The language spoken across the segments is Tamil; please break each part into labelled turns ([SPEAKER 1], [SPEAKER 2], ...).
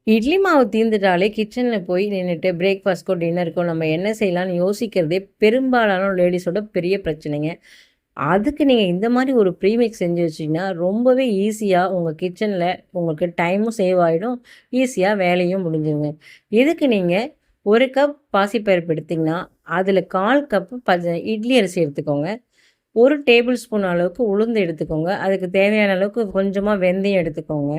[SPEAKER 1] இட்லி மாவு தீர்ந்துட்டாலே கிச்சனில் போய் நின்றுட்டு பிரேக்ஃபாஸ்ட்க்கோ டின்னருக்கோ நம்ம என்ன செய்யலாம்னு யோசிக்கிறதே பெரும்பாலான லேடிஸோட பெரிய பிரச்சனைங்க. அதுக்கு நீங்கள் இந்த மாதிரி ஒரு ப்ரீமிக்ஸ் செஞ்சு வச்சிங்கன்னா ரொம்பவே ஈஸியாக உங்கள் கிச்சனில் உங்களுக்கு டைமும் சேவ் ஆகிடும், ஈஸியாக வேலையும் முடிஞ்சுங்க. இதுக்கு நீங்கள் 1 கப் பாசிப்பருப்பு எடுத்திங்கன்னா அதில் 1/4 கப்பு இட்லி அரிசி எடுத்துக்கோங்க. 1 டேபிள் ஸ்பூன் அளவுக்கு உளுந்து எடுத்துக்கோங்க. அதுக்கு தேவையான அளவுக்கு கொஞ்சமாக வெந்தயம் எடுத்துக்கோங்க.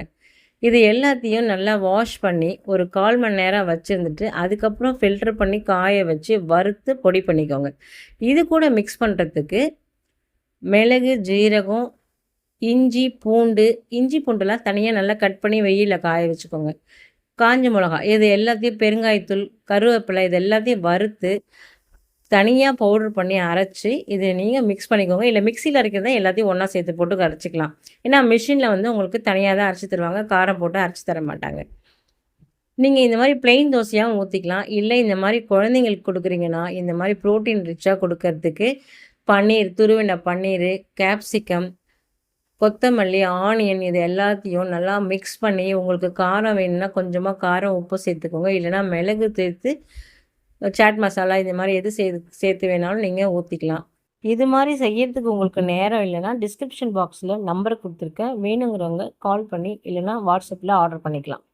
[SPEAKER 1] இது எல்லாத்தையும் நல்லா வாஷ் பண்ணி ஒரு 1/4 மணி நேரம் வச்சுருந்துட்டு, அதுக்கப்புறம் ஃபில்டர் பண்ணி காய வச்சு வறுத்து பொடி பண்ணிக்கோங்க. இது கூட மிக்ஸ் பண்ணுறதுக்கு மிளகு, ஜீரகம், இஞ்சி, பூண்டு இஞ்சி பூண்டுலாம் தனியாக நல்லா கட் பண்ணி வெயிலில் காய வச்சுக்கோங்க. காஞ்ச மிளகா இது எல்லாத்தையும் பெருங்காயத்தூள், கருவேப்பிலை இது எல்லாத்தையும் வறுத்து தனியாக பவுடர் பண்ணி அரைச்சி இதை நீங்கள் மிக்ஸ் பண்ணிக்கோங்க. இல்லை மிக்சியில் அரைக்கிறதா எல்லாத்தையும் ஒன்றா சேர்த்து போட்டு அரைச்சிக்கலாம். ஏன்னா மிஷினில் வந்து உங்களுக்கு தனியாக தான் அரைச்சி தருவாங்க, காரம் போட்டு அரைச்சி தர மாட்டாங்க. நீங்கள் இந்த மாதிரி பிளெயின் தோசையாகவும் ஊற்றிக்கலாம். இல்லை இந்த மாதிரி குழந்தைங்களுக்கு கொடுக்குறீங்கன்னா இந்த மாதிரி ப்ரோட்டீன் ரிச்சாக கொடுக்கறதுக்கு பன்னீர், துருவின பன்னீர், கேப்சிகம், கொத்தமல்லி, ஆனியன் இது எல்லாத்தையும் நல்லா மிக்ஸ் பண்ணி உங்களுக்கு காரம் வேணும்னா கொஞ்சமாக காரம், உப்பு சேர்த்துக்கோங்க. இல்லைனா மிளகு சேர்த்து சாட் மசாலா இந்த மாதிரி எது சேர்த்து வேணாலும் நீங்கள் ஊற்றிக்கலாம். இது மாதிரி செய்யறதுக்கு உங்களுக்கு நேரம் இல்லைன்னா டிஸ்கிரிப்ஷன் பாக்ஸில் நம்பர் கொடுத்துருக்கேன். வேணுங்கிறவங்க கால் பண்ணி இல்லைனா வாட்ஸ்அப்பில் ஆர்டர் பண்ணிக்கலாம்.